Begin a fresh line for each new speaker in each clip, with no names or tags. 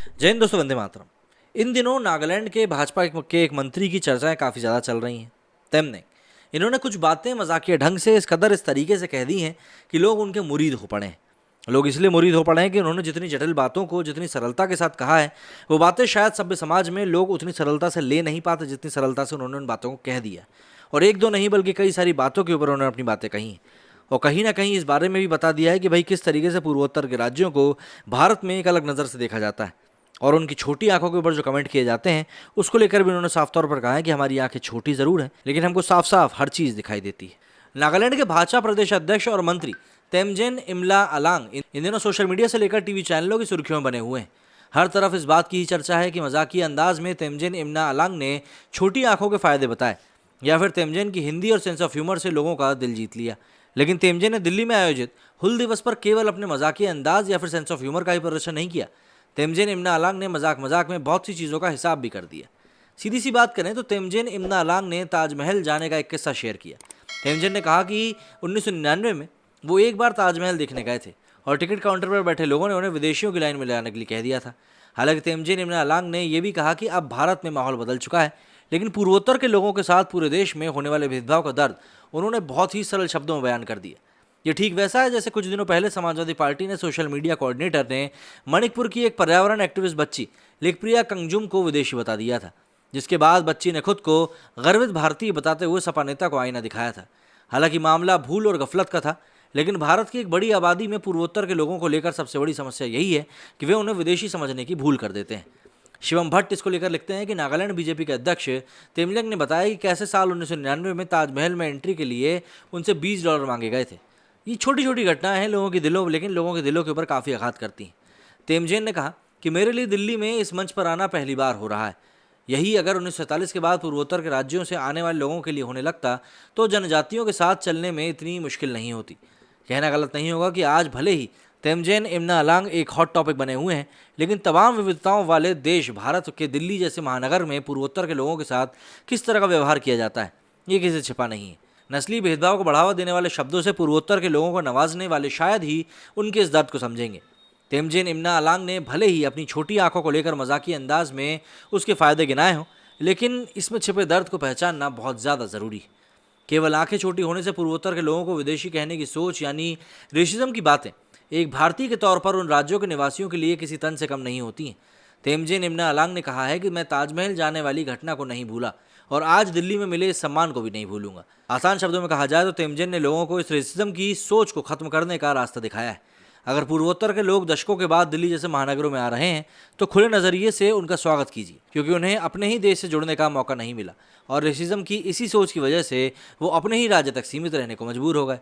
जय हिंद दोस्तों, वंदे मातरम। इन दिनों नागालैंड के भाजपा के एक मंत्री की चर्चाएं काफ़ी ज़्यादा चल रही हैं। तेमने इन्होंने कुछ बातें मजाकिया ढंग से इस तरीके से कह दी हैं कि लोग उनके मुरीद हो पड़े हैं। लोग इसलिए मुरीद हो पड़े हैं कि उन्होंने जितनी जटिल बातों को जितनी सरलता के साथ कहा है, वो बातें शायद सभ्य समाज में लोग उतनी सरलता से ले नहीं पाते जितनी सरलता से उन्होंने उन बातों को कह दिया। और एक दो नहीं बल्कि कई सारी बातों के ऊपर उन्होंने अपनी बातें कही हैं। और कहीं ना कहीं इस बारे में भी बता दिया है कि भाई किस तरीके से पूर्वोत्तर के राज्यों को भारत में एक अलग नज़र से देखा जाता है। और उनकी छोटी आंखों के ऊपर जो कमेंट किए जाते हैं, उसको लेकर भी उन्होंने साफ तौर पर कहा है कि हमारी आंखें छोटी ज़रूर हैं, लेकिन हमको साफ साफ हर चीज़ दिखाई देती है। नागालैंड के भाजपा प्रदेश अध्यक्ष और मंत्री तेमजेन इमला अलांग इन दिनों सोशल मीडिया से लेकर टीवी चैनलों की सुर्खियों में बने हुए हैं। हर तरफ इस बात की ही चर्चा है कि मजाकिया अंदाज में तेमजेन इमला अलांग ने छोटी आंखों के फायदे बताए, या फिर तेमजेन की हिंदी और सेंस ऑफ ह्यूमर से लोगों का दिल जीत लिया। लेकिन तेमजेन ने दिल्ली में आयोजित हुल दिवस पर केवल अपने मजाकिया अंदाज या फिर सेंस ऑफ ह्यूमर का ही प्रदर्शन नहीं किया। तेमजेन इमना अलांग ने मजाक मजाक में बहुत सी चीज़ों का हिसाब भी कर दिया। सीधी सी बात करें तो तेमजेन इमना अलांग ने ताजमहल जाने का एक किस्सा शेयर किया। तेमजेन ने कहा कि 1999 में वो एक बार ताजमहल देखने गए थे और टिकट काउंटर पर बैठे लोगों ने उन्हें विदेशियों की लाइन में ले आने के लिए कह दिया था। हालांकि तेमजेन इमना अलांग ने यह भी कहा कि अब भारत में माहौल बदल चुका है, लेकिन पूर्वोत्तर के लोगों के साथ पूरे देश में होने वाले भेदभाव का दर्द उन्होंने बहुत ही सरल शब्दों में बयान कर दिया। ये ठीक वैसा है जैसे कुछ दिनों पहले समाजवादी पार्टी ने सोशल मीडिया कोऑर्डिनेटर ने मणिपुर की एक पर्यावरण एक्टिविस्ट बच्ची लिकप्रिया कंगजुम को विदेशी बता दिया था, जिसके बाद बच्ची ने खुद को गर्वित भारतीय बताते हुए सपा नेता को आईना दिखाया था। हालांकि मामला भूल और गफलत का था, लेकिन भारत की एक बड़ी आबादी में पूर्वोत्तर के लोगों को लेकर सबसे बड़ी समस्या यही है कि वे उन्हें विदेशी समझने की भूल कर देते हैं। शिवम भट्ट इसको लेकर लिखते हैं कि नागालैंड बीजेपी के अध्यक्ष तेमलंग ने बताया कि कैसे साल 1999 में ताजमहल में एंट्री के लिए उनसे $20 मांगे गए थे। ये छोटी छोटी घटनाएं हैं लोगों के दिलों के ऊपर काफ़ी आघात करती हैं। तेमजेन ने कहा कि मेरे लिए दिल्ली में इस मंच पर आना पहली बार हो रहा है। यही अगर 1947 के बाद पूर्वोत्तर के राज्यों से आने वाले लोगों के लिए होने लगता तो जनजातियों के साथ चलने में इतनी मुश्किल नहीं होती। कहना गलत नहीं होगा कि आज भले ही तेमजेन इमना अलांग एक हॉट टॉपिक बने हुए हैं, लेकिन तमाम विविधताओं वाले देश भारत के दिल्ली जैसे महानगर में पूर्वोत्तर के लोगों के साथ किस तरह का व्यवहार किया जाता है, ये किसी से छिपा नहीं है। नस्लीय भेदभाव को बढ़ावा देने वाले शब्दों से पूर्वोत्तर के लोगों को नवाजने वाले शायद ही उनके इस दर्द को समझेंगे। तेमजेन इमना अलांग ने भले ही अपनी छोटी आंखों को लेकर मजाकी अंदाज में उसके फायदे गिनाए हों, लेकिन इसमें छिपे दर्द को पहचानना बहुत ज़्यादा ज़रूरी है। केवल आंखें छोटी होने से पूर्वोत्तर के लोगों को विदेशी कहने की सोच यानी रेसिज्म की बातें एक भारतीय के तौर पर उन राज्यों के निवासियों के लिए किसी तन से कम नहीं होती हैं। तेमजेन इमना अलांग ने कहा है कि मैं ताजमहल जाने वाली घटना को नहीं भूला और आज दिल्ली में मिले इस सम्मान को भी नहीं भूलूंगा। आसान शब्दों में कहा जाए तो तेमजेन ने लोगों को इस रेसिज्म की सोच को खत्म करने का रास्ता दिखाया है। अगर पूर्वोत्तर के लोग दशकों के बाद दिल्ली जैसे महानगरों में आ रहे हैं तो खुले नज़रिए से उनका स्वागत कीजिए, क्योंकि उन्हें अपने ही देश से जुड़ने का मौका नहीं मिला और रेसिज्म की इसी सोच की वजह से वो अपने ही राज्य तक सीमित रहने को मजबूर हो गए।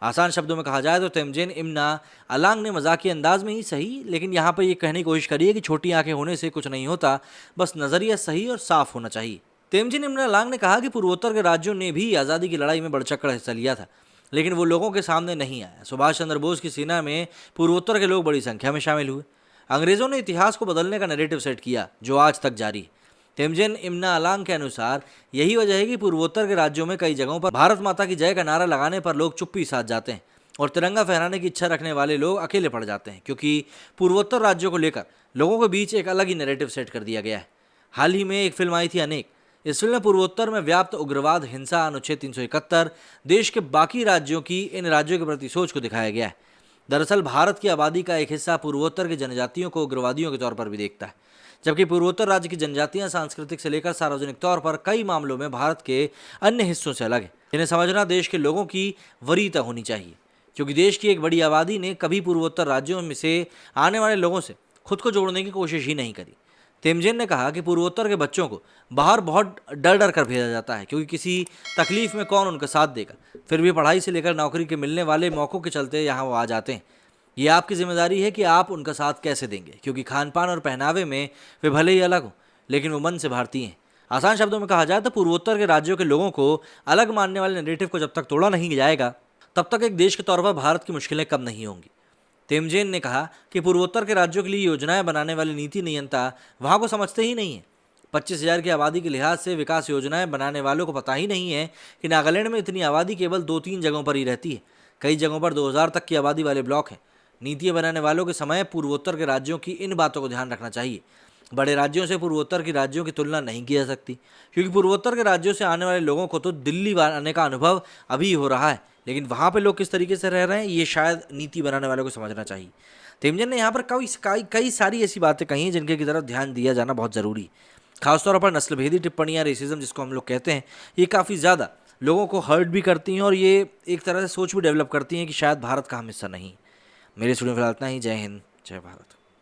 आसान शब्दों में कहा जाए तो तेमजेन इमना अलांग ने मजाकी अंदाज में ही सही, लेकिन यहाँ पर ये कहने की कोशिश करी है कि छोटी आंखें होने से कुछ नहीं होता, बस नज़रिया सही और साफ होना चाहिए। तेमजेन इमना अलांग ने कहा कि पूर्वोत्तर के राज्यों ने भी आज़ादी की लड़ाई में बढ़-चढ़ हिस्सा लिया था, लेकिन वो लोगों के सामने नहीं आया। सुभाष चंद्र बोस की सेना में पूर्वोत्तर के लोग बड़ी संख्या में शामिल हुए। अंग्रेजों ने इतिहास को बदलने का नैरेटिव सेट किया जो आज तक जारी है। तेमजेन इमना अलांग के अनुसार यही वजह है कि पूर्वोत्तर के राज्यों में कई जगहों पर भारत माता की जय का नारा लगाने पर लोग चुप्पी साध जाते हैं और तिरंगा फहराने की इच्छा रखने वाले लोग अकेले पड़ जाते हैं, क्योंकि पूर्वोत्तर राज्यों को लेकर लोगों के बीच एक अलग ही नैरेटिव सेट कर दिया गया है। हाल ही में एक फिल्म आई थी अनेक। इस फिल्म में पूर्वोत्तर में व्याप्त उग्रवाद, हिंसा, अनुच्छेद 371, देश के बाकी राज्यों की इन राज्यों के प्रति सोच को दिखाया गया है। दरअसल भारत की आबादी का एक हिस्सा पूर्वोत्तर की जनजातियों को उग्रवादियों के तौर पर भी देखता है, जबकि पूर्वोत्तर राज्य की जनजातियां सांस्कृतिक से लेकर सार्वजनिक तौर पर कई मामलों में भारत के अन्य हिस्सों से अलग है। इन्हें समझना देश के लोगों की वरीयता होनी चाहिए, क्योंकि देश की एक बड़ी आबादी ने कभी पूर्वोत्तर राज्यों में से आने वाले लोगों से खुद को जोड़ने की कोशिश ही नहीं करी। तेमजेन ने कहा कि पूर्वोत्तर के बच्चों को बाहर बहुत डर डर कर भेजा जाता है, क्योंकि किसी तकलीफ में कौन उनका साथ देगा। फिर भी पढ़ाई से लेकर नौकरी के मिलने वाले मौक़ों के चलते यहाँ वो आ जाते हैं। ये आपकी जिम्मेदारी है कि आप उनका साथ कैसे देंगे, क्योंकि खान पान और पहनावे में वे भले ही अलग हों, लेकिन वो मन से भारतीय हैं। आसान शब्दों में कहा जाए तो पूर्वोत्तर के राज्यों के लोगों को अलग मानने वाले नैरेटिव को जब तक तोड़ा नहीं जाएगा, तब तक एक देश के तौर पर भारत की मुश्किलें कम नहीं होंगी। तेमजेन ने कहा कि पूर्वोत्तर के राज्यों के लिए योजनाएं बनाने वाले नीति नियंता वहां को समझते ही नहीं है। 25,000 की आबादी के लिहाज से विकास योजनाएं बनाने वालों को पता ही नहीं है कि नागालैंड में इतनी आबादी केवल 2-3 जगहों पर ही रहती है। कई जगहों पर 2000 तक की आबादी वाले ब्लॉक हैं, नीतियाँ बनाने वालों के समय पूर्वोत्तर के राज्यों की इन बातों को ध्यान रखना चाहिए। बड़े राज्यों से पूर्वोत्तर के राज्यों की तुलना नहीं की जा सकती, क्योंकि पूर्वोत्तर के राज्यों से आने वाले लोगों को तो दिल्ली आने का अनुभव अभी हो रहा है, लेकिन वहाँ पे लोग किस तरीके से रह रहे हैं ये शायद नीति बनाने वालों को समझना चाहिए। तेमजन ने यहाँ पर कई सारी ऐसी बातें कही हैं जिनके की तरफ ध्यान दिया जाना बहुत ज़रूरी है। खासतौर पर नस्लभेदी टिप्पणियाँ, रेसिज्म जिसको हम लोग कहते हैं, ये काफ़ी ज़्यादा लोगों को हर्ट भी करती हैं और ये एक तरह से सोच भी डेवलप करती हैं कि शायद भारत का हम हिस्सा नहीं। मेरे स्टूडियो में फिलहाल इतना ही। जय हिंद, जय भारत।